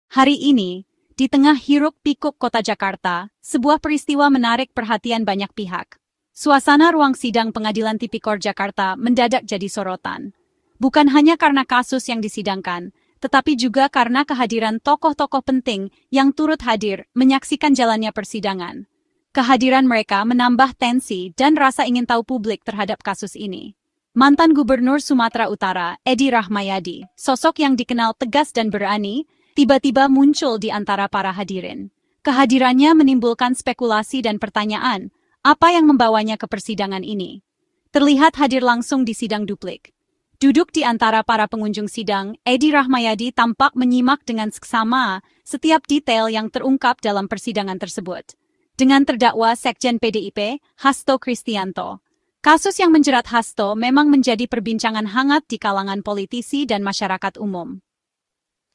Hari ini, di tengah hiruk-pikuk kota Jakarta, sebuah peristiwa menarik perhatian banyak pihak. Suasana ruang sidang Pengadilan Tipikor Jakarta mendadak jadi sorotan. Bukan hanya karena kasus yang disidangkan, tetapi juga karena kehadiran tokoh-tokoh penting yang turut hadir menyaksikan jalannya persidangan. Kehadiran mereka menambah tensi dan rasa ingin tahu publik terhadap kasus ini. Mantan Gubernur Sumatera Utara, Edi Rahmayadi, sosok yang dikenal tegas dan berani, tiba-tiba muncul di antara para hadirin. Kehadirannya menimbulkan spekulasi dan pertanyaan, apa yang membawanya ke persidangan ini? Terlihat hadir langsung di sidang duplik. Duduk di antara para pengunjung sidang, Edi Rahmayadi tampak menyimak dengan seksama setiap detail yang terungkap dalam persidangan tersebut. Dengan terdakwa Sekjen PDIP, Hasto Kristianto. Kasus yang menjerat Hasto memang menjadi perbincangan hangat di kalangan politisi dan masyarakat umum.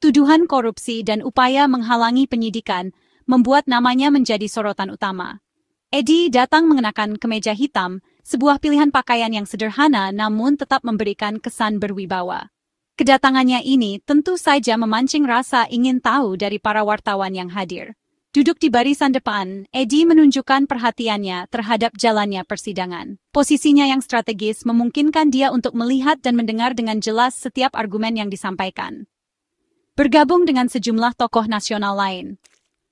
Tuduhan korupsi dan upaya menghalangi penyidikan membuat namanya menjadi sorotan utama. Edi datang mengenakan kemeja hitam, sebuah pilihan pakaian yang sederhana namun tetap memberikan kesan berwibawa. Kedatangannya ini tentu saja memancing rasa ingin tahu dari para wartawan yang hadir. Duduk di barisan depan, Edi menunjukkan perhatiannya terhadap jalannya persidangan. Posisinya yang strategis memungkinkan dia untuk melihat dan mendengar dengan jelas setiap argumen yang disampaikan. Bergabung dengan sejumlah tokoh nasional lain.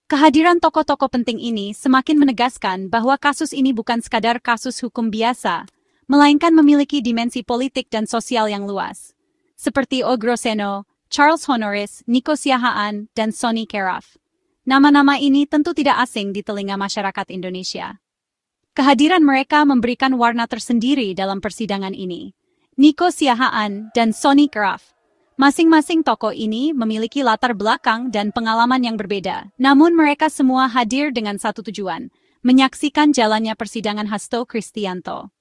Kehadiran tokoh-tokoh penting ini semakin menegaskan bahwa kasus ini bukan sekadar kasus hukum biasa, melainkan memiliki dimensi politik dan sosial yang luas. Seperti Ogroseno, Charles Honoris, Nico Siahaan, dan Sonny Keraf. Nama-nama ini tentu tidak asing di telinga masyarakat Indonesia. Kehadiran mereka memberikan warna tersendiri dalam persidangan ini. Nico Siahaan dan Sonny Keraf. Masing-masing tokoh ini memiliki latar belakang dan pengalaman yang berbeda. Namun mereka semua hadir dengan satu tujuan, menyaksikan jalannya persidangan Hasto Kristianto.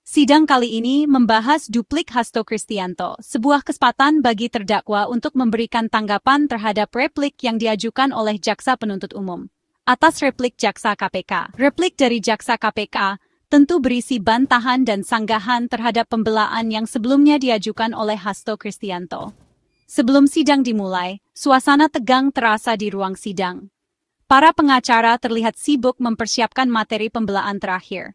Sidang kali ini membahas duplik Hasto Kristianto, sebuah kesempatan bagi terdakwa untuk memberikan tanggapan terhadap replik yang diajukan oleh Jaksa Penuntut Umum. Atas replik Jaksa KPK. Replik dari Jaksa KPK tentu berisi bantahan dan sanggahan terhadap pembelaan yang sebelumnya diajukan oleh Hasto Kristianto. Sebelum sidang dimulai, suasana tegang terasa di ruang sidang. Para pengacara terlihat sibuk mempersiapkan materi pembelaan terakhir.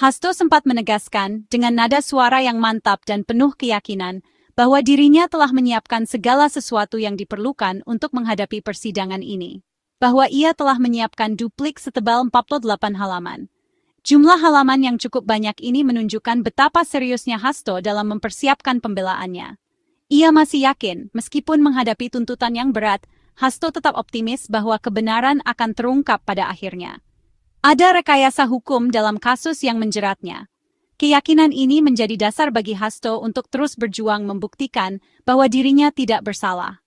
Hasto sempat menegaskan dengan nada suara yang mantap dan penuh keyakinan bahwa dirinya telah menyiapkan segala sesuatu yang diperlukan untuk menghadapi persidangan ini. Bahwa ia telah menyiapkan duplik setebal 48 halaman. Jumlah halaman yang cukup banyak ini menunjukkan betapa seriusnya Hasto dalam mempersiapkan pembelaannya. Ia masih yakin, meskipun menghadapi tuntutan yang berat, Hasto tetap optimis bahwa kebenaran akan terungkap pada akhirnya. Ada rekayasa hukum dalam kasus yang menjeratnya. Keyakinan ini menjadi dasar bagi Hasto untuk terus berjuang membuktikan bahwa dirinya tidak bersalah.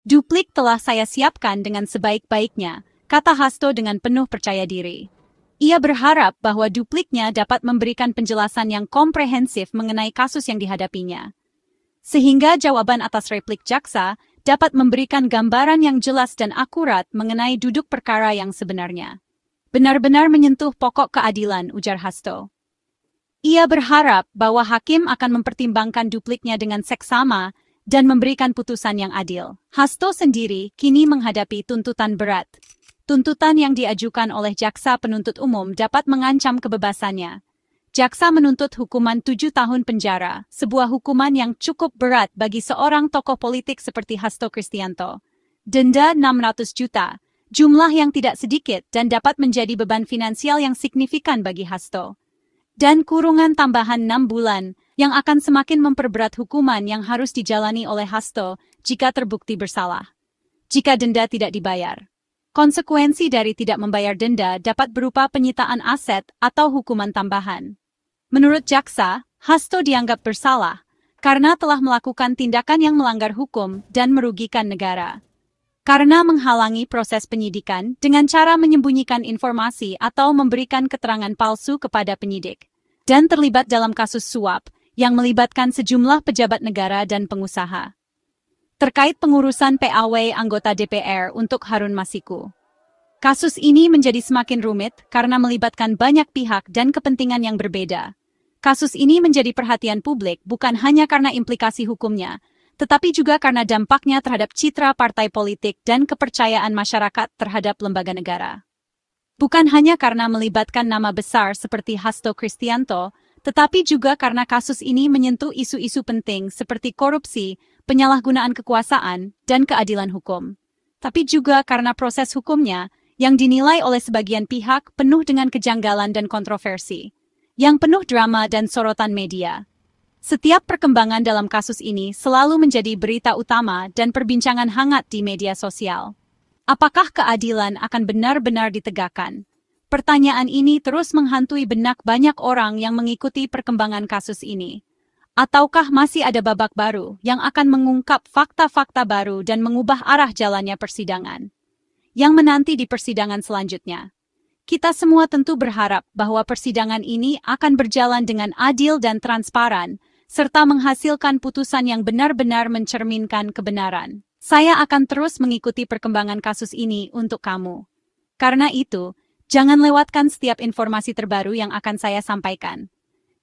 Duplik telah saya siapkan dengan sebaik-baiknya, kata Hasto dengan penuh percaya diri. Ia berharap bahwa dupliknya dapat memberikan penjelasan yang komprehensif mengenai kasus yang dihadapinya. Sehingga jawaban atas replik jaksa dapat memberikan gambaran yang jelas dan akurat mengenai duduk perkara yang sebenarnya. Benar-benar menyentuh pokok keadilan, ujar Hasto. Ia berharap bahwa hakim akan mempertimbangkan dupliknya dengan seksama dan memberikan putusan yang adil. Hasto sendiri kini menghadapi tuntutan berat. Tuntutan yang diajukan oleh Jaksa Penuntut Umum dapat mengancam kebebasannya. Jaksa menuntut hukuman 7 tahun penjara, sebuah hukuman yang cukup berat bagi seorang tokoh politik seperti Hasto Kristianto. Denda 600 juta. Jumlah yang tidak sedikit dan dapat menjadi beban finansial yang signifikan bagi Hasto. Dan kurungan tambahan 6 bulan yang akan semakin memperberat hukuman yang harus dijalani oleh Hasto jika terbukti bersalah. Jika denda tidak dibayar. Konsekuensi dari tidak membayar denda dapat berupa penyitaan aset atau hukuman tambahan. Menurut jaksa, Hasto dianggap bersalah karena telah melakukan tindakan yang melanggar hukum dan merugikan negara. Karena menghalangi proses penyidikan dengan cara menyembunyikan informasi atau memberikan keterangan palsu kepada penyidik, dan terlibat dalam kasus suap yang melibatkan sejumlah pejabat negara dan pengusaha. Terkait pengurusan PAW anggota DPR untuk Harun Masiku. Kasus ini menjadi semakin rumit karena melibatkan banyak pihak dan kepentingan yang berbeda. Kasus ini menjadi perhatian publik bukan hanya karena implikasi hukumnya, tetapi juga karena dampaknya terhadap citra partai politik dan kepercayaan masyarakat terhadap lembaga negara. Bukan hanya karena melibatkan nama besar seperti Hasto Kristianto, tetapi juga karena kasus ini menyentuh isu-isu penting seperti korupsi, penyalahgunaan kekuasaan, dan keadilan hukum. Tapi juga karena proses hukumnya yang dinilai oleh sebagian pihak penuh dengan kejanggalan dan kontroversi, yang penuh drama dan sorotan media. Setiap perkembangan dalam kasus ini selalu menjadi berita utama dan perbincangan hangat di media sosial. Apakah keadilan akan benar-benar ditegakkan? Pertanyaan ini terus menghantui benak banyak orang yang mengikuti perkembangan kasus ini. Ataukah masih ada babak baru yang akan mengungkap fakta-fakta baru dan mengubah arah jalannya persidangan? Yang menanti di persidangan selanjutnya. Kita semua tentu berharap bahwa persidangan ini akan berjalan dengan adil dan transparan, serta menghasilkan putusan yang benar-benar mencerminkan kebenaran. Saya akan terus mengikuti perkembangan kasus ini untuk kamu. Karena itu, jangan lewatkan setiap informasi terbaru yang akan saya sampaikan.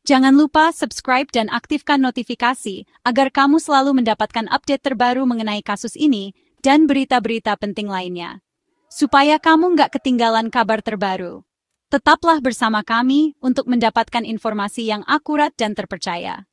Jangan lupa subscribe dan aktifkan notifikasi agar kamu selalu mendapatkan update terbaru mengenai kasus ini dan berita-berita penting lainnya. Supaya kamu nggak ketinggalan kabar terbaru. Tetaplah bersama kami untuk mendapatkan informasi yang akurat dan terpercaya.